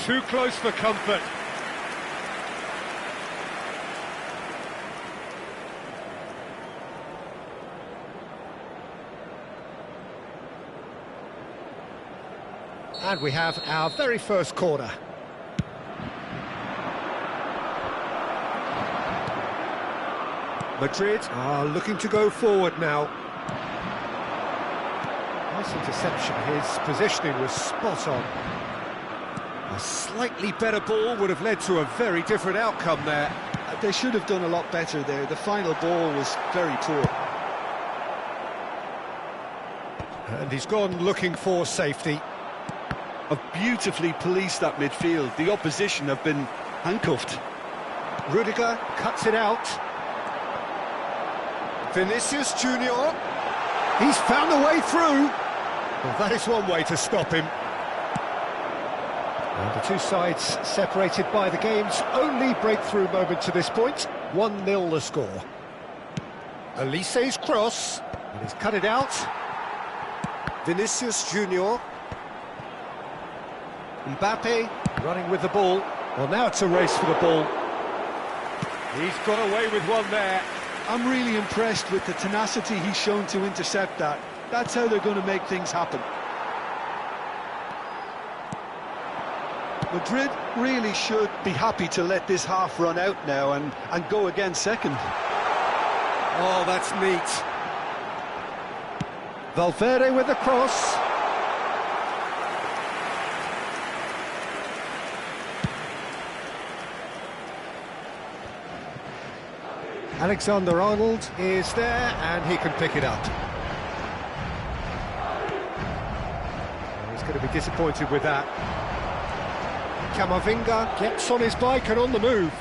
too close for comfort. And we have our very first corner. Madrid are looking to go forward now. Nice interception, his positioning was spot on. A slightly better ball would have led to a very different outcome there. They should have done a lot better there. The final ball was very poor. And he's gone looking for safety. Have beautifully policed that midfield. The opposition have been handcuffed. Rudiger cuts it out. Vinicius Junior. He's found a way through. Well, that is one way to stop him. And the two sides separated by the game's only breakthrough moment to this point. 1-0 the score. Elise's cross. And he's cut it out. Vinicius Junior. Mbappe running with the ball. Well, now it's a race for the ball. He's got away with one there. I'm really impressed with the tenacity he's shown to intercept that. That's how they're going to make things happen. Madrid really should be happy to let this half run out now and go again second. Oh, that's neat. Valverde with the cross. Alexander-Arnold is there, and he can pick it up. He's going to be disappointed with that. Camavinga gets on his bike and on the move.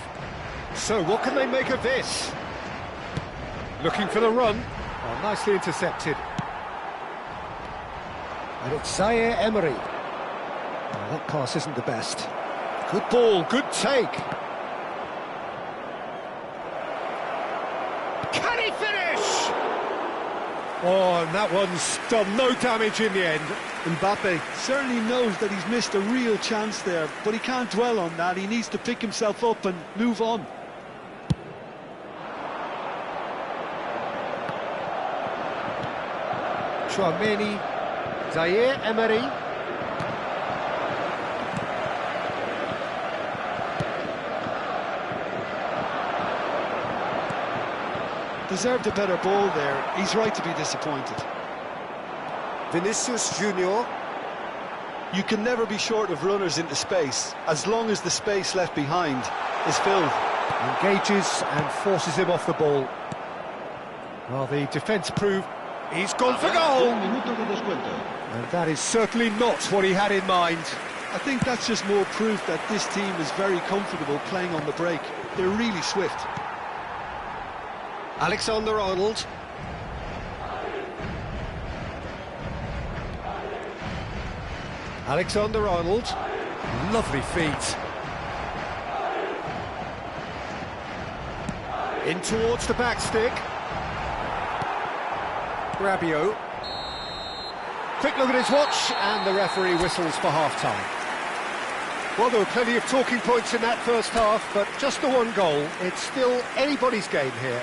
So what can they make of this? Looking for the run. Oh, nicely intercepted. And it's Zaire Emery. Oh, that pass isn't the best. Good ball, good take. Can he finish? Oh, and that one's done no damage in the end. Mbappe certainly knows that he's missed a real chance there, but he can't dwell on that. He needs to pick himself up and move on. Chouameni, Zaire Emery. Deserved a better ball there. He's right to be disappointed. Vinicius Junior. You can never be short of runners into space, as long as the space left behind is filled. Engages and forces him off the ball. Well, the defence proved he's gone for goal. And that is certainly not what he had in mind. I think that's just more proof that this team is very comfortable playing on the break. They're really swift. Alexander-Arnold. Alexander-Arnold. Lovely feet. In towards the back stick. Rabiot. Quick look at his watch, and the referee whistles for half-time. Well, there were plenty of talking points in that first half, but just the one goal. It's still anybody's game here.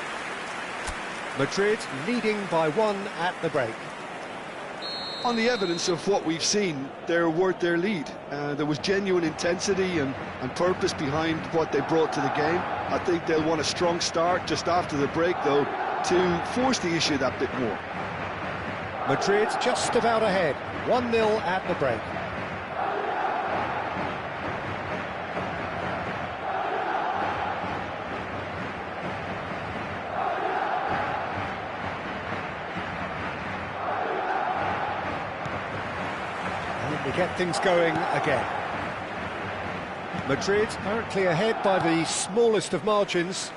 Madrid leading by 1 at the break. On the evidence of what we've seen, they're worth their lead. There was genuine intensity and purpose behind what they brought to the game. I think they'll want a strong start just after the break, though, to force the issue that bit more. Madrid just about ahead, 1-0 at the break. And we get things going again. Madrid currently ahead by the smallest of margins.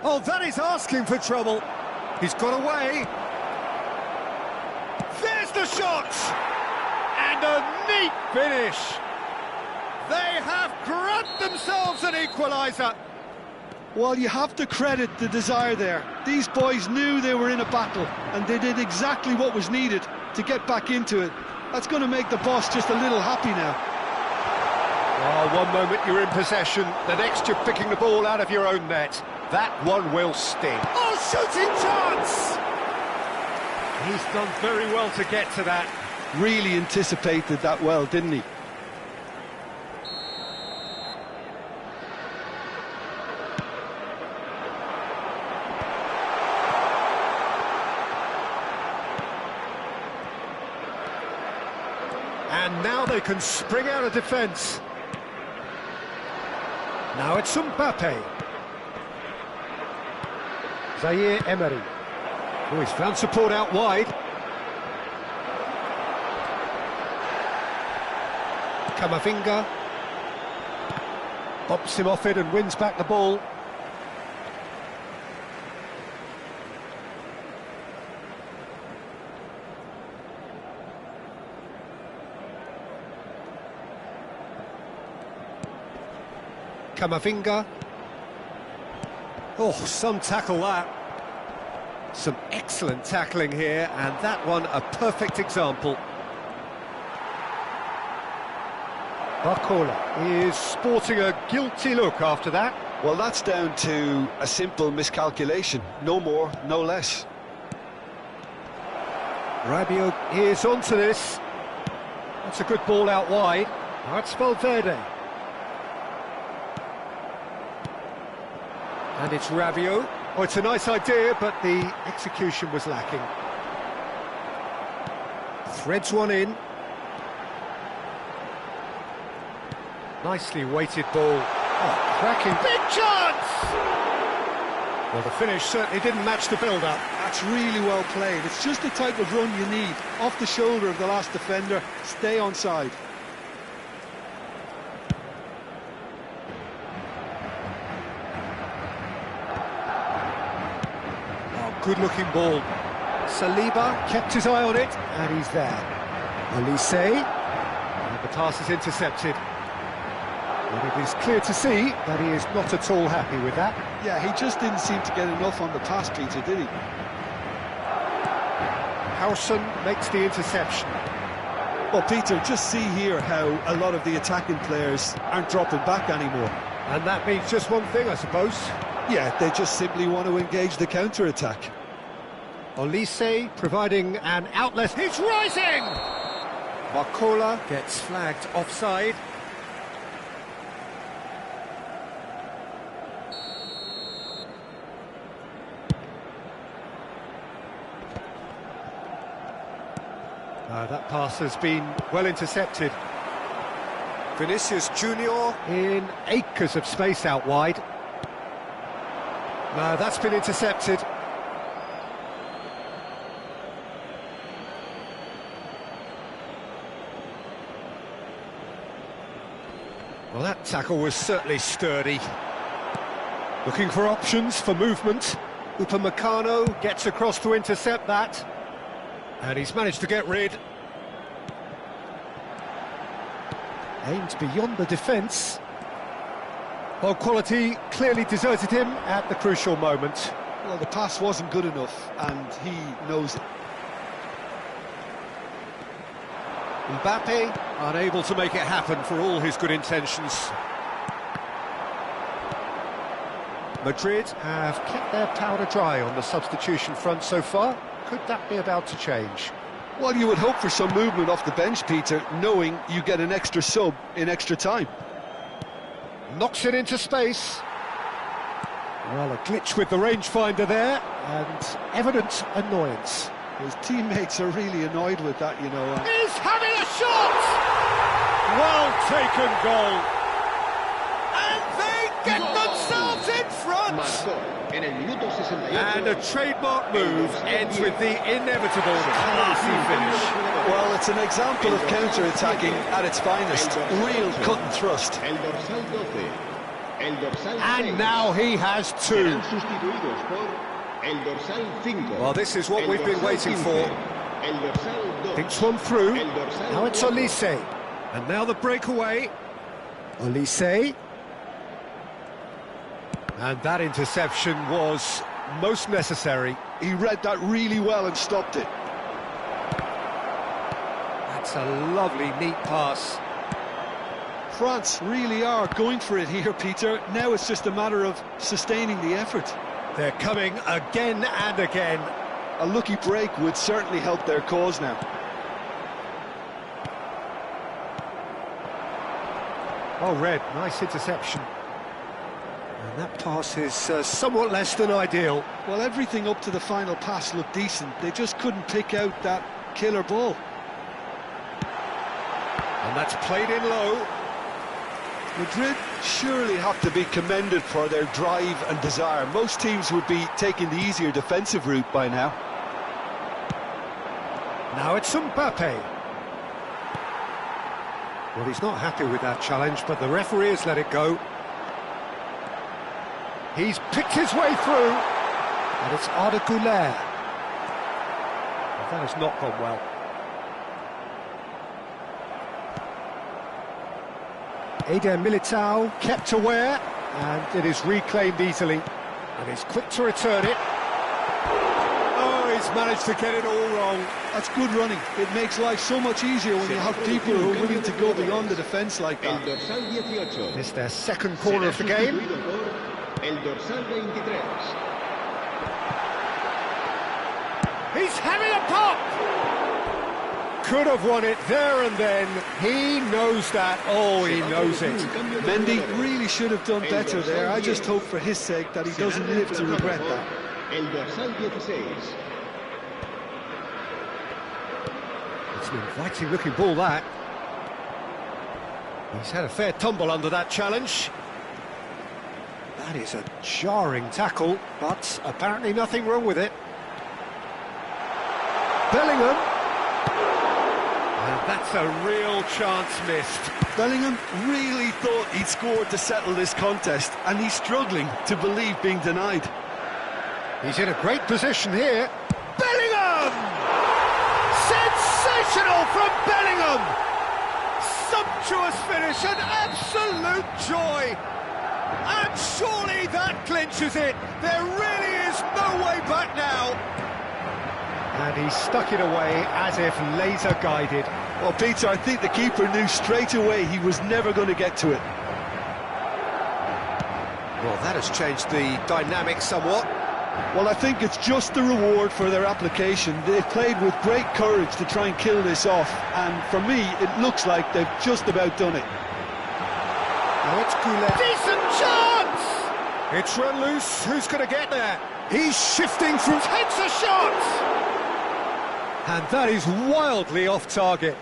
Oh, that is asking for trouble. He's got away. There's the shot! And a neat finish. They have grabbed themselves an equaliser. Well, you have to credit the desire there. These boys knew they were in a battle, and they did exactly what was needed to get back into it. That's going to make the boss just a little happy now. Oh, one moment you're in possession, the next you're picking the ball out of your own net. That one will sting. Oh, shooting chance! He's done very well to get to that. Really anticipated that well, didn't he? And now they can spring out of defence. Now it's Mbappe. Zaire Emery. Oh, he's found support out wide. Camavinga. Bops him off it and wins back the ball. Camavinga. Oh, some tackle that. Some excellent tackling here, and that one a perfect example. Barcola is sporting a guilty look after that. Well, that's down to a simple miscalculation. No more, no less. Rabiot is onto this. That's a good ball out wide. Now it's Valverde. And it's Rabiot. Oh, it's a nice idea, but the execution was lacking. Threads one in. Nicely weighted ball. Oh, cracking. Big chance! Well, the finish certainly didn't match the build-up. That's really well played. It's just the type of run you need. Off the shoulder of the last defender, stay onside. Good-looking ball. Saliba kept his eye on it, and he's there. Olise, and the pass is intercepted. And it is clear to see that he is not at all happy with that. Yeah, he just didn't seem to get enough on the pass, Peter, did he? Howson makes the interception. Well, Peter, just see here how a lot of the attacking players aren't dropping back anymore. And that means just one thing, I suppose. Yeah, they just simply want to engage the counter-attack. Olise providing an outlet. He's rising! Barcola gets flagged offside. That pass has been well intercepted. Vinicius Junior in acres of space out wide. No, that's been intercepted. Well, that tackle was certainly sturdy. Looking for options for movement. Upamecano gets across to intercept that. And he's managed to get rid. Aimed beyond the defence. Well, quality clearly deserted him at the crucial moment. Well, the pass wasn't good enough, and he knows it. Mbappe unable to make it happen for all his good intentions. Madrid have kept their powder dry on the substitution front so far. Could that be about to change? Well, you would hope for some movement off the bench, Peter, knowing you get an extra sub in extra time. Knocks it into space. Well, a glitch with the rangefinder there, and evident annoyance. His teammates are really annoyed with that, you know. He's having a shot! Well taken goal. And they get themselves in front! And a trademark move ends with the inevitable classy finish. Well, it's an example of counter-attacking at its finest. Real cut and thrust. And now he has two. Well, this is what we've been waiting for. Thinks one through. Now it's Olise. And now the breakaway. Olise. And that interception was most necessary. He read that really well and stopped it. That's a lovely, neat pass. France really are going for it here, Peter. Now it's just a matter of sustaining the effort. They're coming again and again. A lucky break would certainly help their cause now. Oh, Red, nice interception. And that pass is somewhat less than ideal. Well, everything up to the final pass looked decent. They just couldn't pick out that killer ball. And that's played in low. Madrid surely have to be commended for their drive and desire. Most teams would be taking the easier defensive route by now. Now it's Mbappe. Well, he's not happy with that challenge, but the referee has let it go. He's picked his way through, and it's Arda Güler. Well, that has not gone well. Eder Militao kept aware, and it is reclaimed easily. And he's quick to return it. Oh, he's managed to get it all wrong. That's good running. It makes life so much easier when you have people who are willing to go beyond the defence like that. It's their second corner of the game. He's having a pop! Could have won it there and then. He knows that. Oh, he knows it. Mendy really should have done better there. I just hope for his sake that he doesn't live to regret that. It's an inviting looking ball, that. He's had a fair tumble under that challenge. That is a jarring tackle, but apparently nothing wrong with it. Bellingham. And that's a real chance missed. Bellingham really thought he'd scored to settle this contest, and he's struggling to believe being denied. He's in a great position here. Bellingham! Sensational from Bellingham! Sumptuous finish, an absolute joy! And surely that clinches it. There really is no way back now. And he stuck it away as if laser-guided. Well, Peter, I think the keeper knew straight away he was never going to get to it. Well, that has changed the dynamic somewhat. Well, I think it's just the reward for their application. They've played with great courage to try and kill this off, and for me, it looks like they've just about done it. Now it's Güler. Decent chance! It's run loose. Who's going to get there? He's shifting through. Takes a shot! And that is wildly off target.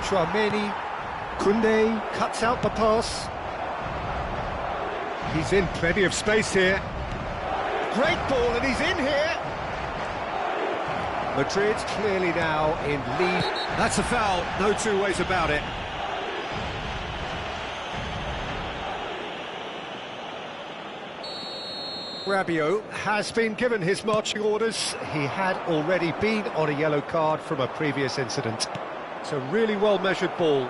Chouameni, Koundé cuts out the pass. He's in plenty of space here. Great ball, and he's in here. Madrid's clearly now in lead. That's a foul, no two ways about it. Rabiot has been given his marching orders. He had already been on a yellow card from a previous incident. It's a really well-measured ball.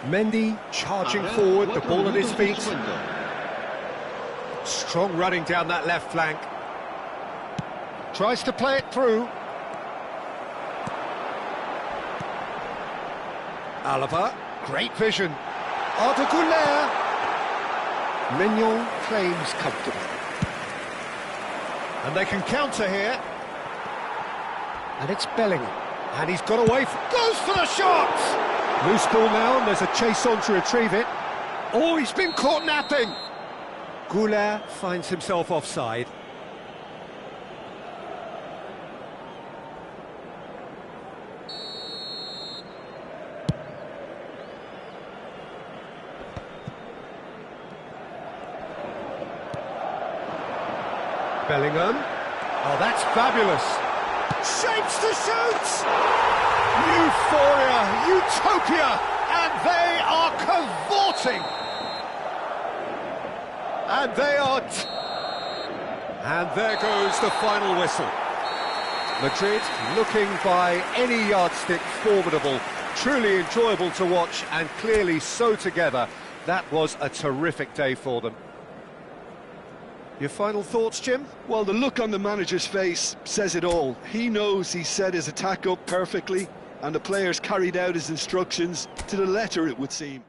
Mendy charging forward, the ball at his feet. Strong running down that left flank. Tries to play it through. Alaba, great vision. Arda Güler. Mignon claims comfortable. And they can counter here. And it's Bellingham. And he's got away, goes for the shot! Loose ball now, and there's a chase on to retrieve it. Oh, he's been caught napping! Güler finds himself offside. Bellingham. Oh, that's fabulous. Shapes to shoot! Euphoria, utopia, and they are cavorting. And they are... And there goes the final whistle. Madrid looking by any yardstick formidable, truly enjoyable to watch and clearly so together. That was a terrific day for them. Your final thoughts, Jim? Well, the look on the manager's face says it all. He knows he set his attack up perfectly, and the players carried out his instructions to the letter, it would seem.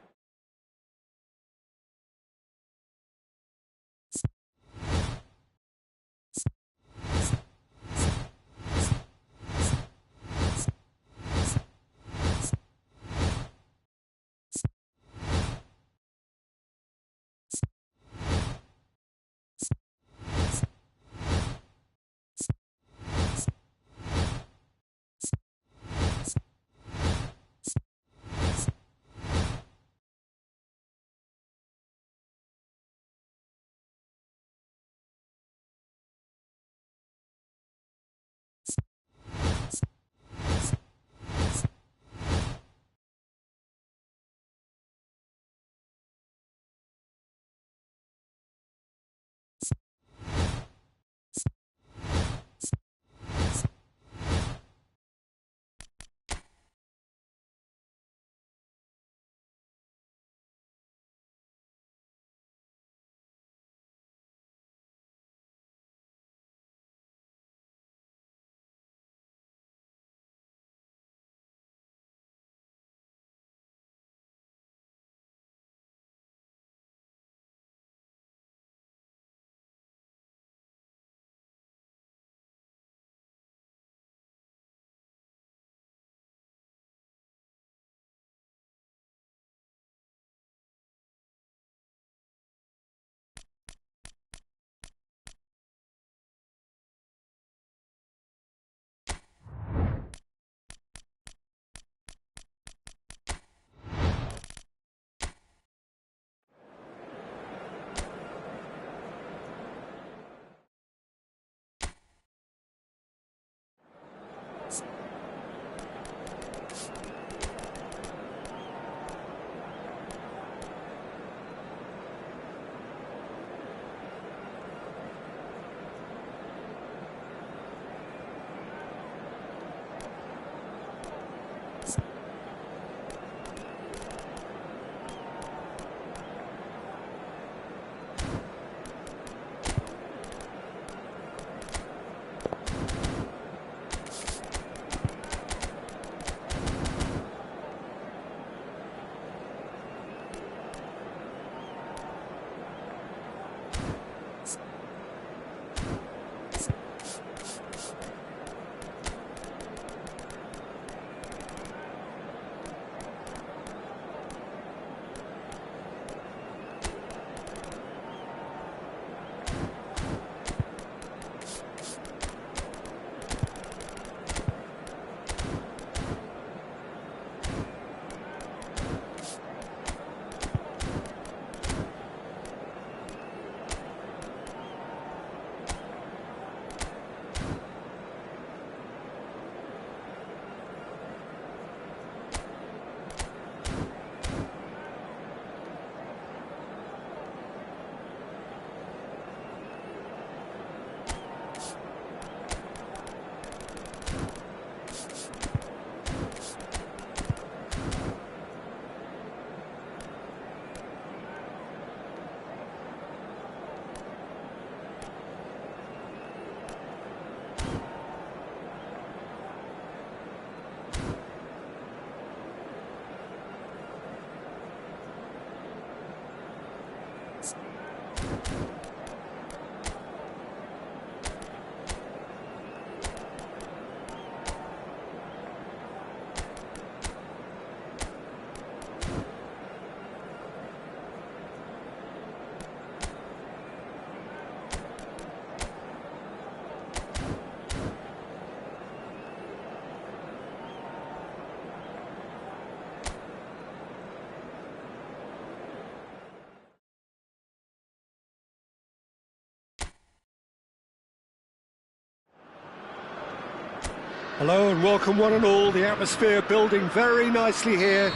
Hello and welcome one and all. The atmosphere building very nicely here.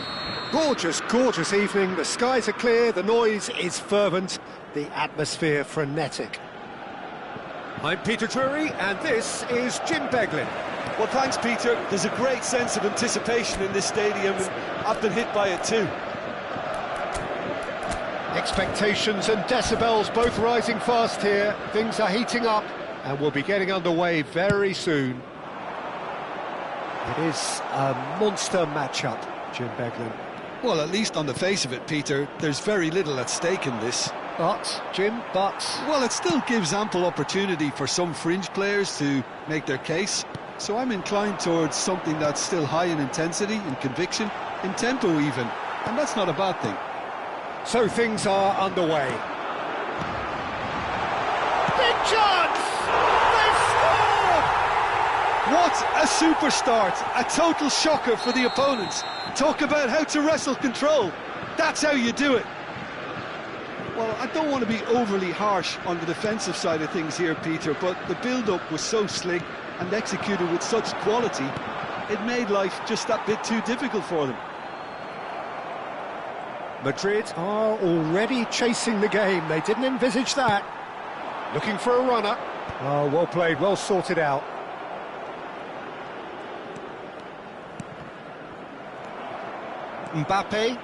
Gorgeous, gorgeous evening. The skies are clear, the noise is fervent, the atmosphere frenetic. I'm Peter Drury, and this is Jim Beglin. Well, thanks, Peter. There's a great sense of anticipation in this stadium, and I've been hit by it too. Expectations and decibels both rising fast here. Things are heating up, and we'll be getting underway very soon. It is a monster matchup, Jim Beglin. Well, at least on the face of it, Peter, there's very little at stake in this. But, Jim, Well, it still gives ample opportunity for some fringe players to make their case. So I'm inclined towards something that's still high in intensity, in conviction, in tempo even. And that's not a bad thing. So things are underway. Big chance! They've scored! What a super start! A total shocker for the opponents. Talk about how to wrestle control. That's how you do it. Well, I don't want to be overly harsh on the defensive side of things here, Peter, but the build-up was so slick and executed with such quality, it made life just that bit too difficult for them. Madrid are already chasing the game. They didn't envisage that. Looking for a runner. Oh, well played, well sorted out. Mbappe.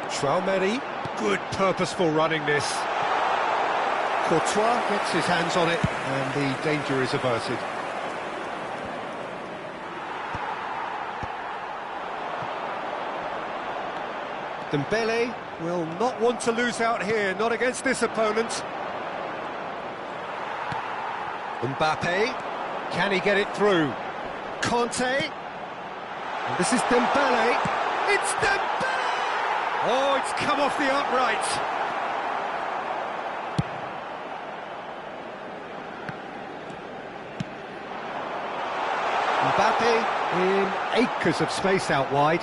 Traoré. Good purposeful running this. Courtois gets his hands on it and the danger is averted. Dembele will not want to lose out here, not against this opponent. Mbappe, can he get it through? Conte, and this is Dembele. It's Dembele! Oh, it's come off the upright. Mbappe in acres of space out wide.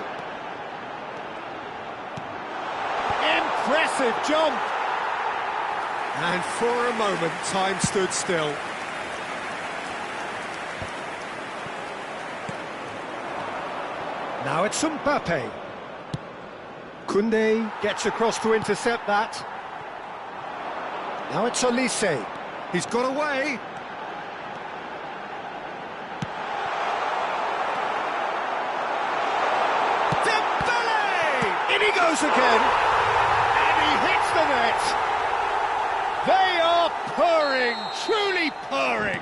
Impressive jump! And for a moment, time stood still. Now it's Mbappe. Koundé gets across to intercept that. Now it's Olise. He's got away. Dembele! In he goes again. And he hits the net. They are purring, truly purring.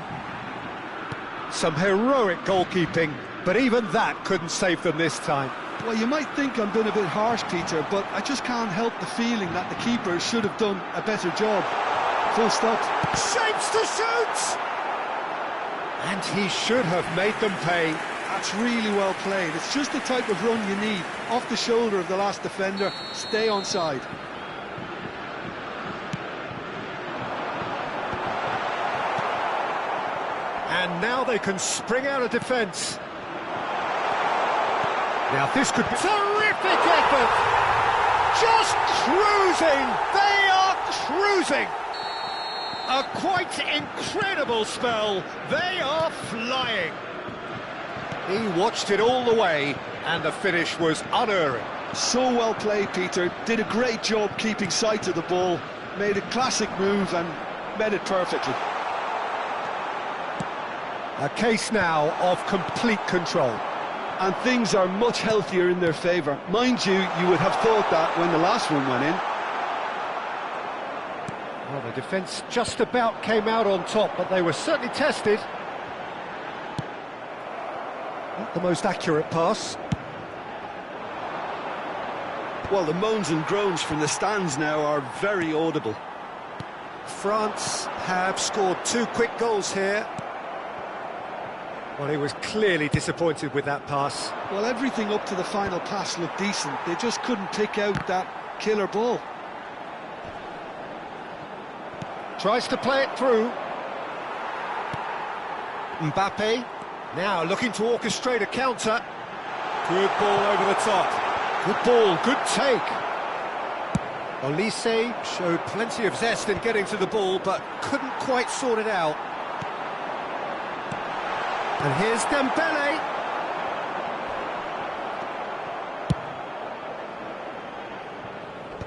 Some heroic goalkeeping, but even that couldn't save them this time. Well, you might think I'm being a bit harsh, Peter, but I just can't help the feeling that the keeper should have done a better job. Full stop. Shapes to shoot! And he should have made them pay. That's really well played. It's just the type of run you need. Off the shoulder of the last defender, stay onside. And now they can spring out of defence. Now this could be... Terrific effort! Just cruising! They are cruising! A quite incredible spell. They are flying. He watched it all the way, and the finish was unerring. So well played, Peter. Did a great job keeping sight of the ball. Made a classic move and met it perfectly. A case now of complete control. And things are much healthier in their favour. Mind you, you would have thought that when the last one went in. Well, the defence just about came out on top, but they were certainly tested. Not the most accurate pass. Well, the moans and groans from the stands now are very audible. France have scored 2 quick goals here. Well, he was clearly disappointed with that pass. Well, everything up to the final pass looked decent. They just couldn't pick out that killer ball. Tries to play it through. Mbappe, now looking to orchestrate a counter. Good ball over the top. Good ball, good take. Olise showed plenty of zest in getting to the ball, but couldn't quite sort it out. And here's Dembele.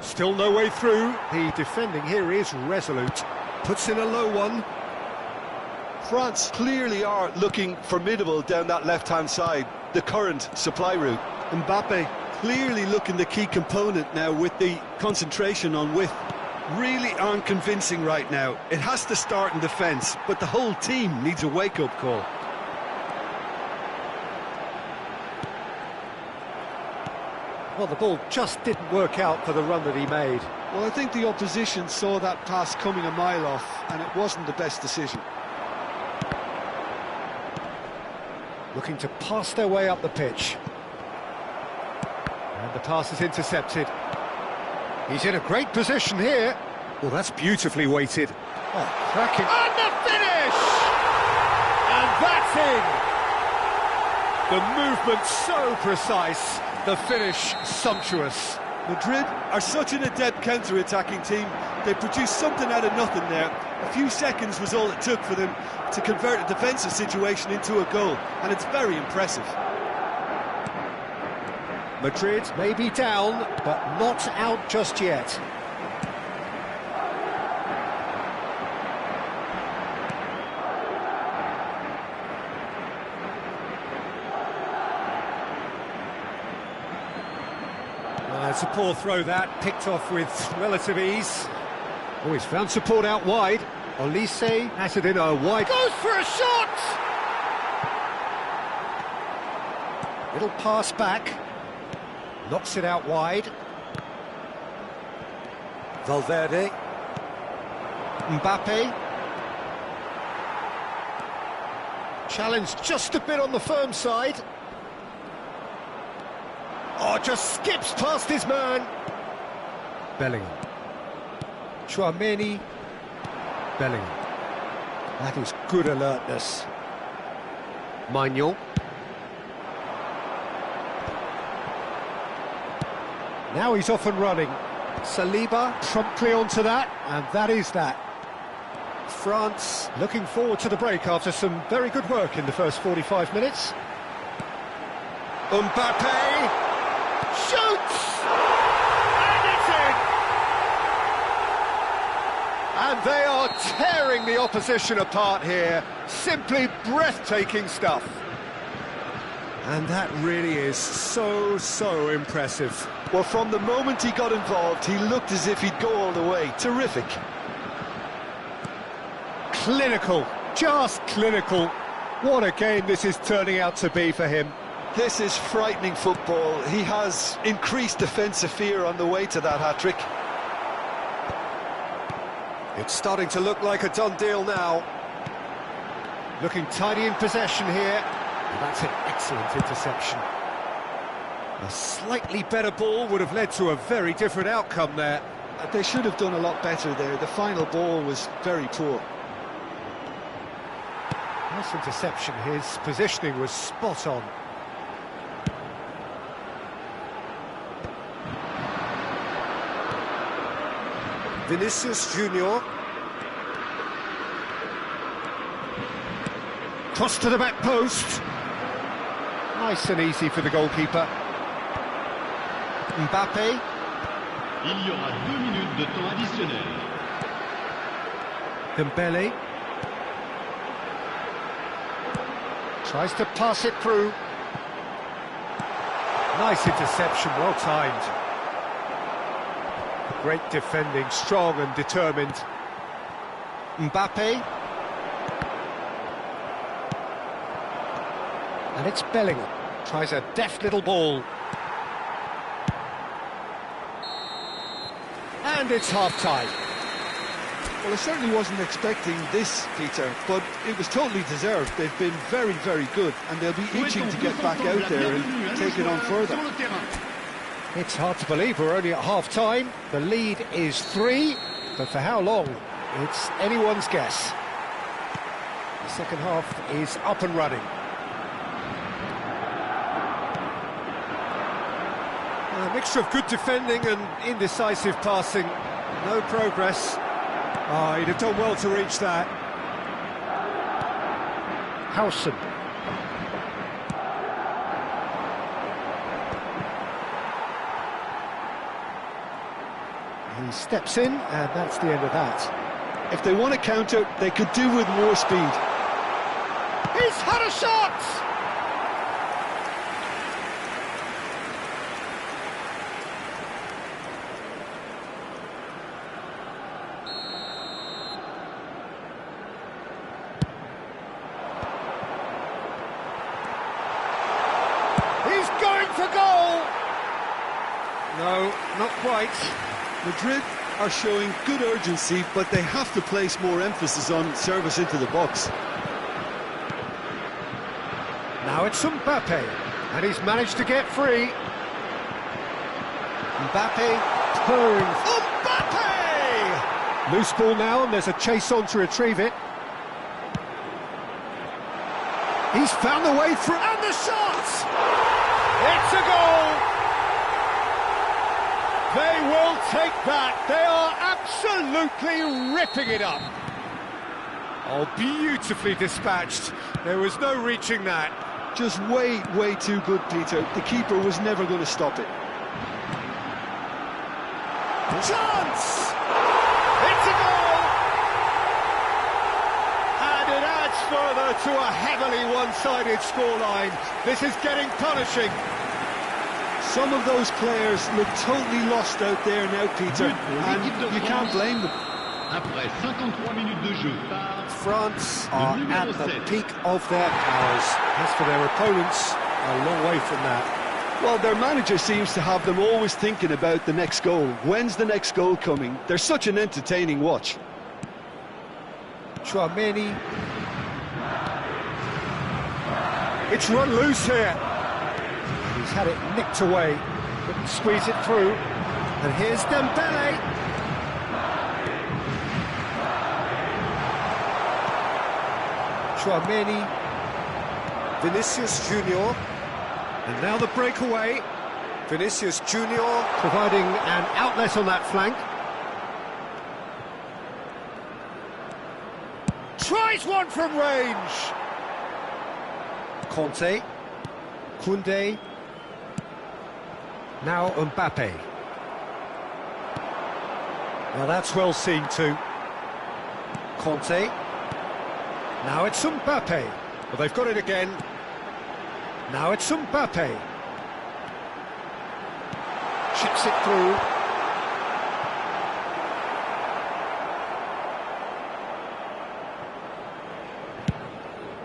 Still no way through. The defending here is resolute. Puts in a low one. France clearly are looking formidable down that left-hand side, the current supply route. Mbappe clearly looking the key component now with the concentration on width. Really aren't convincing right now. It has to start in defence, but the whole team needs a wake-up call. Well, the ball just didn't work out for the run that he made. Well, I think the opposition saw that pass coming a mile off, and it wasn't the best decision. Looking to pass their way up the pitch. And the pass is intercepted. He's in a great position here. Well, that's beautifully weighted. Oh, cracking. And the finish! And that's in! The movement so precise, the finish sumptuous. Madrid are such an adept counter-attacking team. They produced something out of nothing there. A few seconds was all it took for them to convert a defensive situation into a goal, and it's very impressive. Madrid may be down, but not out just yet. It's a poor throw that, picked off with relative ease. Oh, he's found support out wide. Olise has it in a wide... Goes for a shot! Little pass back. Knocks it out wide. Valverde. Mbappe. Challenged just a bit on the firm side. Oh, just skips past his man. Bellingham. Tchouaméni. Bellingham. That is good alertness. Maignan. Now he's off and running. Saliba promptly onto that, and that is that. France looking forward to the break after some very good work in the first 45 minutes. Mbappe shoots! And it's in! And they are tearing the opposition apart here. Simply breathtaking stuff. And that really is so impressive. Well, from the moment he got involved, he looked as if he'd go all the way. Terrific. Clinical, just clinical. What a game this is turning out to be for him. This is frightening football. He has increased defensive fear on the way to that hat-trick. It's starting to look like a done deal now. Looking tidy in possession here. And that's an excellent interception. A slightly better ball would have led to a very different outcome there. They should have done a lot better there. The final ball was very poor. Nice interception. His positioning was spot on. Vinicius Junior. Cross to the back post. Nice and easy for the goalkeeper. Mbappe. Il y aura 2 minutes de temps additionnel. Dembele. Tries to pass it through. Nice interception, well timed. Great defending, strong and determined. Mbappe. And it's Bellingham. Tries a deft little ball. And it's half-time. Well, I certainly wasn't expecting this, Peter, but it was totally deserved. They've been very, very good, and they'll be itching to get back out there and take it on further. It's hard to believe we're only at half-time. The lead is 3, but for how long? It's anyone's guess. The second half is up and running. A mixture of good defending and indecisive passing. No progress. Oh, he'd have done well to reach that. Howson. He steps in, and that's the end of that. If they want to counter, they could do with more speed. He's had a shot! He's going for goal! No, not quite. Madrid are showing good urgency, but they have to place more emphasis on service into the box. Now it's Mbappe, and he's managed to get free. Mbappe purring. Mbappe! Loose ball now, and there's a chase on to retrieve it. He's found the way through, and the shot! It's a goal! They will take that. They are absolutely ripping it up. Oh, beautifully dispatched. There was no reaching that. Just way too good, Peter. The keeper was never going to stop it. Chance! It's a goal! And it adds further to a heavily one-sided scoreline. This is getting punishing. Some of those players look totally lost out there now, Peter, and you can't blame them. Après 53 minutes de jeu par France are at the peak of their powers. As for their opponents, a long way from that. Well, their manager seems to have them always thinking about the next goal. When's the next goal coming? They're such an entertaining watch. Chouameni. It's run loose here. He's had it nicked away, couldn't squeeze it through. And here's Dembele. Chouameni. Vinicius Junior. And now the breakaway. Vinicius Junior providing an outlet on that flank. Tries one from range. Conte. Koundé. Now Mbappe. Now that's well seen too. Conte. Now it's Mbappe. Well, they've got it again. Now it's Mbappe. Chips it through.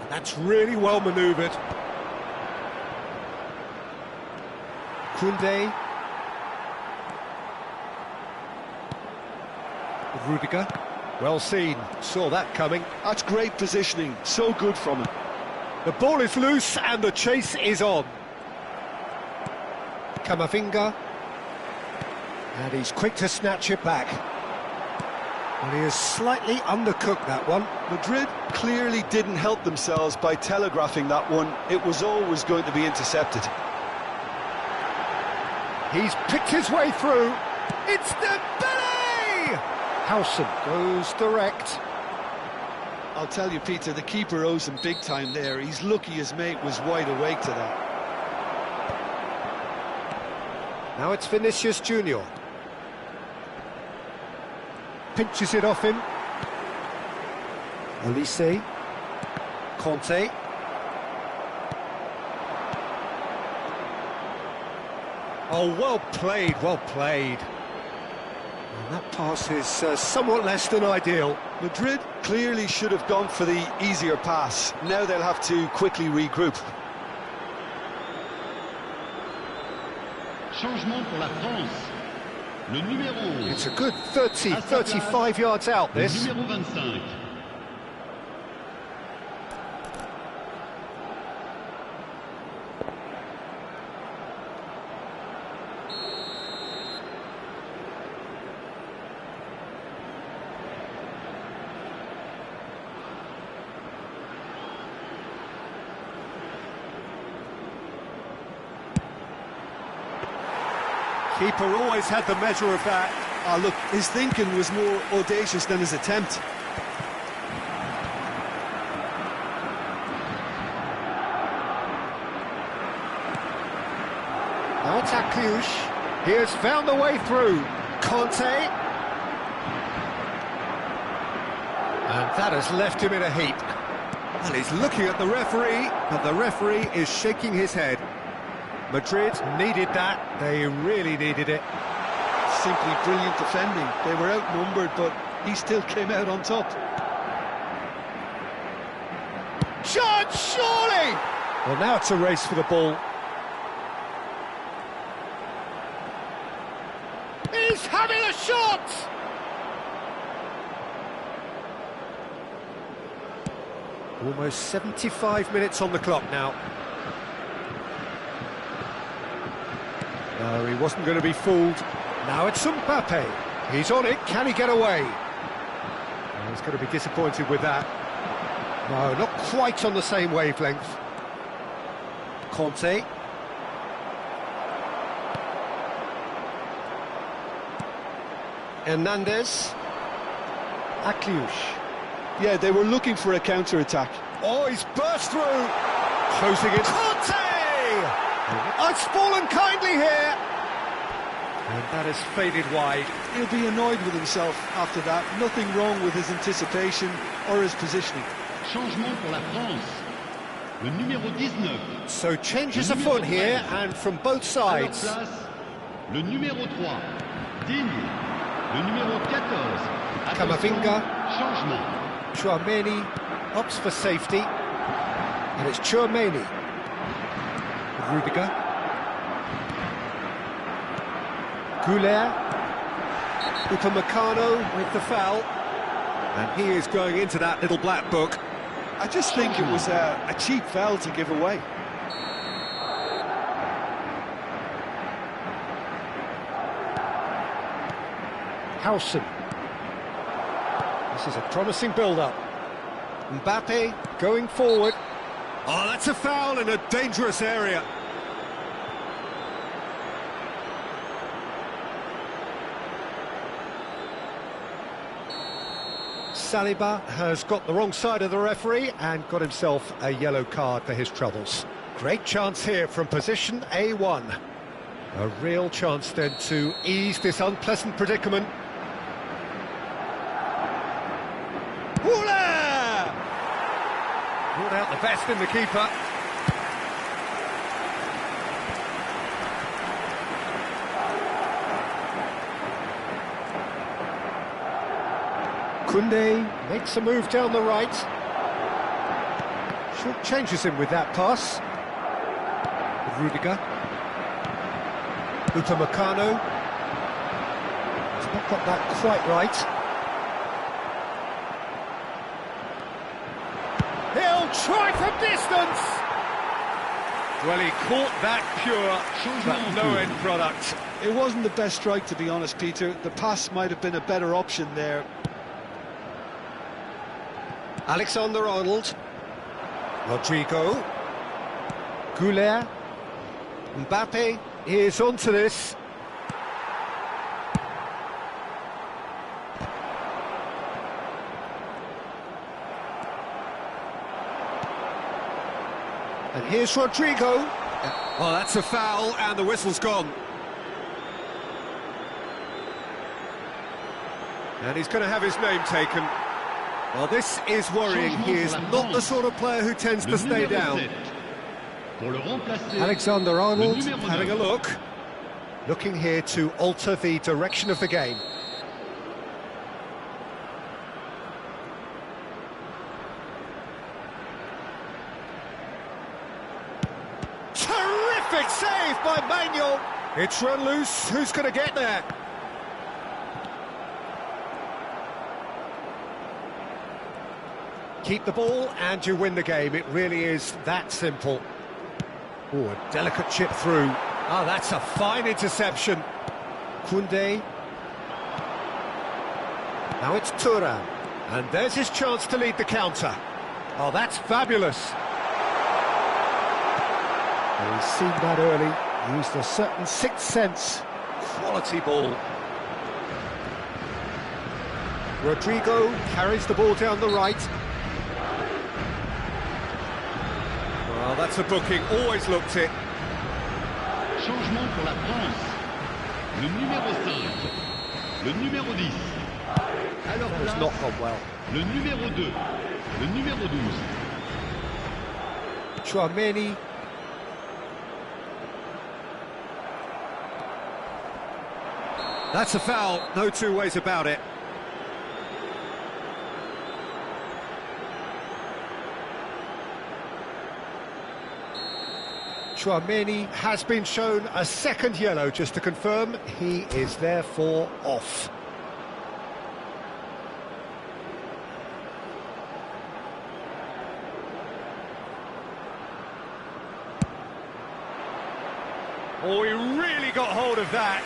And that's really well manoeuvred. Koundé. Rudiger. Well seen. Saw that coming. That's great positioning. So good from him. The ball is loose and the chase is on. Camavinga. And he's quick to snatch it back. And he has slightly undercooked that one. Madrid clearly didn't help themselves by telegraphing that one. It was always going to be intercepted. He's picked his way through. It's Dembele! Howson goes direct. I'll tell you, Peter, the keeper owes him big time there. He's lucky his mate was wide awake to that. Now it's Vinicius Junior. Pinches it off him. Olise. Conte. Oh, well played, well played. And that pass is somewhat less than ideal. Madrid clearly should have gone for the easier pass. Now they'll have to quickly regroup. changement pour la France. Le numéro. It's a good 35 yards out, this. Le numéro 25. Keeper always had the measure of that. Ah, look, his thinking was more audacious than his attempt. Now it's Akliouche. He has found the way through. Conte. And that has left him in a heap. Well, he's looking at the referee, but the referee is shaking his head. Madrid needed that. They really needed it. Simply brilliant defending. They were outnumbered, but he still came out on top. Shot, surely! Well, now it's a race for the ball. He's having a shot! Almost 75 minutes on the clock now. No, he wasn't going to be fooled. Now it's Mbappe. He's on it. Can he get away? Oh, he's going to be disappointed with that. No, not quite on the same wavelength. Conte. Hernandez. Akliouche. Yeah, they were looking for a counter-attack. Oh, he's burst through. Closing it. Conte! Oh, it's fallen kindly here. And that has faded wide. He'll be annoyed with himself after that. Nothing wrong with his anticipation or his positioning. Changement pour la France. Le numéro 19. So changes afoot here, and from both sides. À leur place, le numéro 3, Digne. Le numéro 14, Camavinga. Changement. Chouameni opts for safety. And it's Chouameni. Rudiger. Goulet. Upamecano with the foul. And he is going into that little black book. I just think it was a cheap foul to give away. Howson. This is a promising build-up. Mbappe going forward. Oh, that's a foul in a dangerous area. Saliba has got the wrong side of the referee and got himself a yellow card for his troubles. Great chance here from position A1. A real chance then to ease this unpleasant predicament. Brought out the best in the keeper. Koundé makes a move down the right. Short changes him with that pass. Rudiger. Upamecano. He's not got that quite right. He'll try from distance! Well, he caught that pure, but no end product. It wasn't the best strike, to be honest, Peter. The pass might have been a better option there. Alexander-Arnold. Rodrigo. Goulet. Mbappe is onto this. And here's Rodrigo. Oh, that's a foul, and the whistle's gone. And he's going to have his name taken. Well, this is worrying. He is not the sort of player who tends to stay down. Alexander-Arnold having a look. Looking here to alter the direction of the game. Terrific save by Manuel. It's run loose. Who's going to get there? Keep the ball and you win the game. It really is that simple. Oh, a delicate chip through. Oh, that's a fine interception. Koundé. Now it's Thuram. And there's his chance to lead the counter. Oh, that's fabulous. Well, he's seen that early. Used a certain sixth sense. Quality ball. Rodrigo carries the ball down the right. Well, that's a booking, always looked it. Changement pour la France. Le numéro 5. Le numéro 10. À leur That has place, not gone well. le numéro 2. Le numéro 12. Chouameni. That's a foul, no two ways about it. Chouameni has been shown a second yellow, just to confirm. He is therefore off. Oh, he really got hold of that.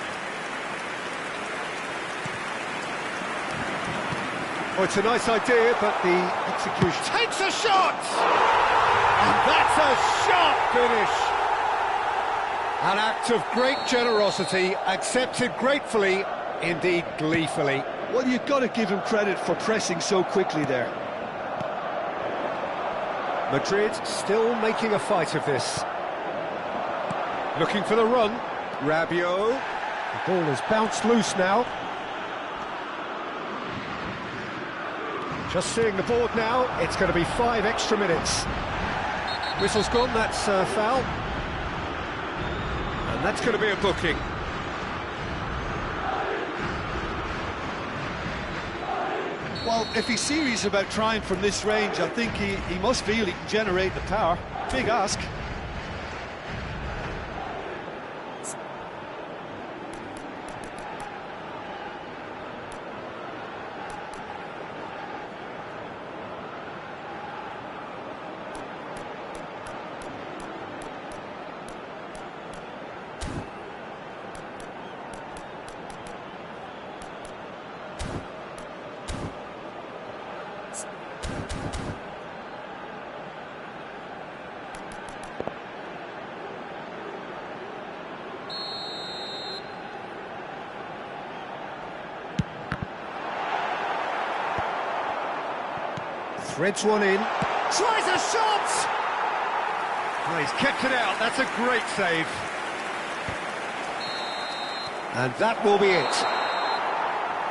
Oh, it's a nice idea, but the execution... Takes a shot! And that's a sharp finish. An act of great generosity, accepted gratefully, indeed gleefully. Well, you've got to give him credit for pressing so quickly there. Madrid still making a fight of this. Looking for the run. Rabiot. The ball has bounced loose now. Just seeing the board now, it's going to be 5 extra minutes. Whistle's gone, that's a foul. And that's going to be a booking. Well, if he's serious about trying from this range, I think he must feel he can generate the power. Big ask. Threads one in. Tries a shot! Oh, he's kept it out. That's a great save. And that will be it.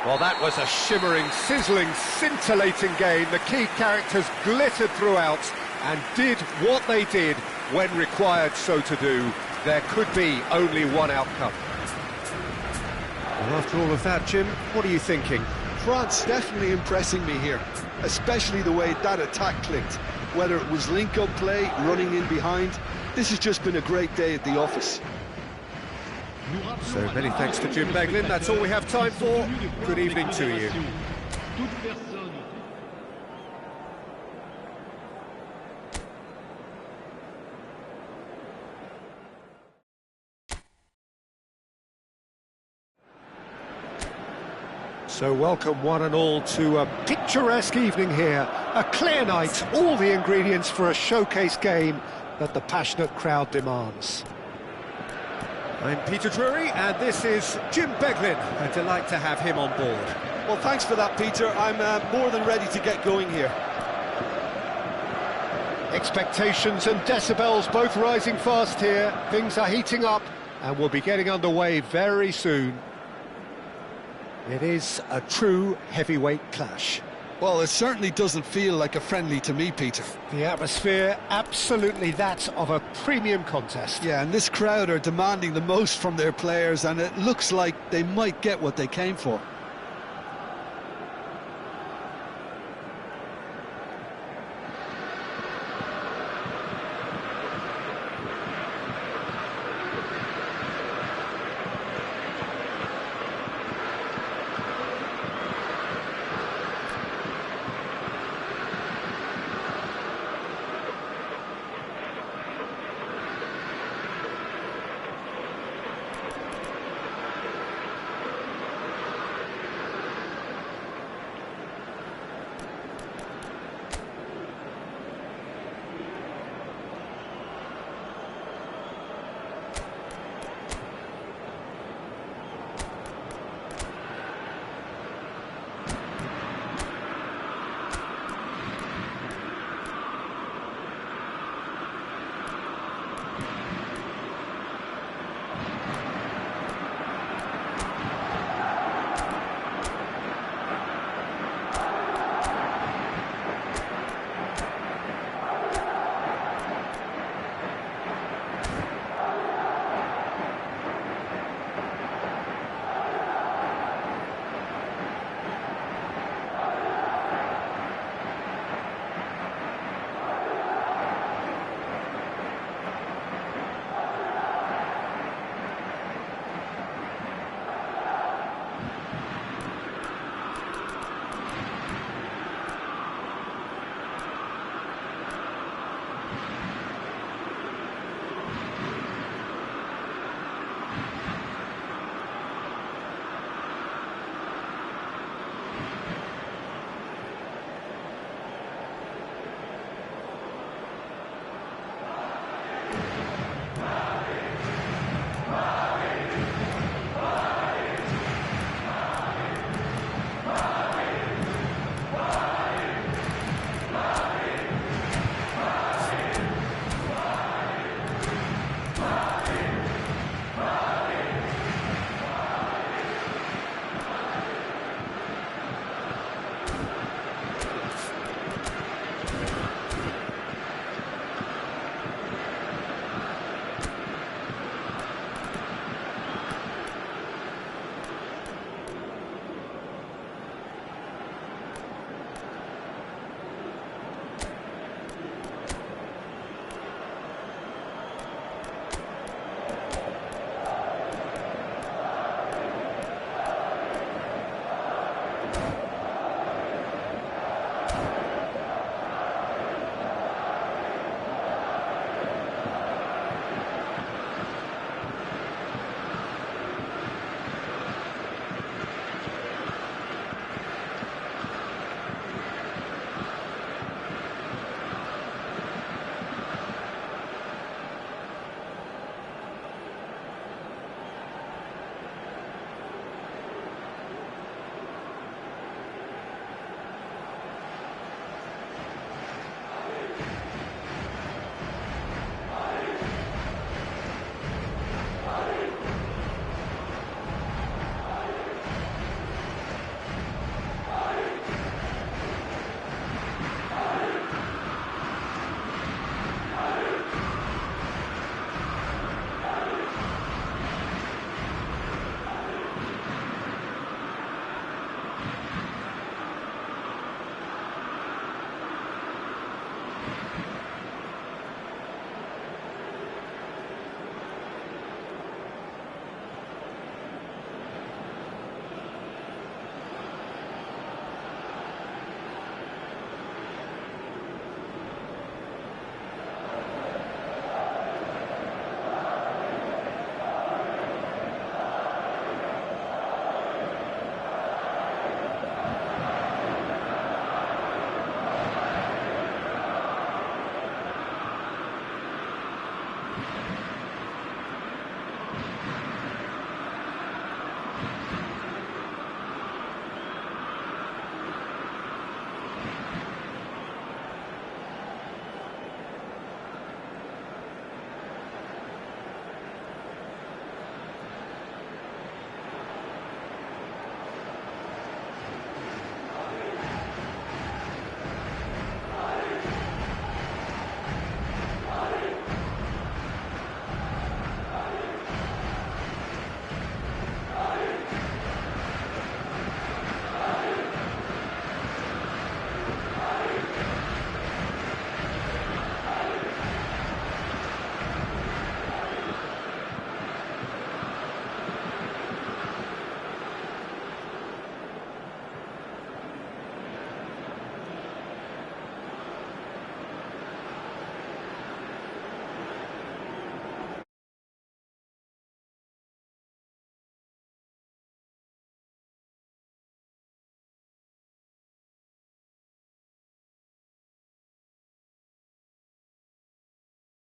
Well, that was a shimmering, sizzling, scintillating game. The key characters glittered throughout and did what they did when required so to do. There could be only one outcome. Well, after all of that, Jim, what are you thinking? France definitely impressing me here, especially the way that attack clicked. Whether it was link-up play, running in behind, this has just been a great day at the office. So many thanks to Jim Beglin. That's all we have time for. Good evening to you. So welcome one and all to a picturesque evening here, a clear night, all the ingredients for a showcase game that the passionate crowd demands. I'm Peter Drury and this is Jim Beglin. A delight to have him on board. Well, thanks for that, Peter. I'm more than ready to get going here. Expectations and decibels both rising fast here. Things are heating up and we'll be getting underway very soon. It is a true heavyweight clash. Well, it certainly doesn't feel like a friendly to me, Peter. The atmosphere, absolutely that of a premium contest. Yeah, and this crowd are demanding the most from their players, and it looks like they might get what they came for.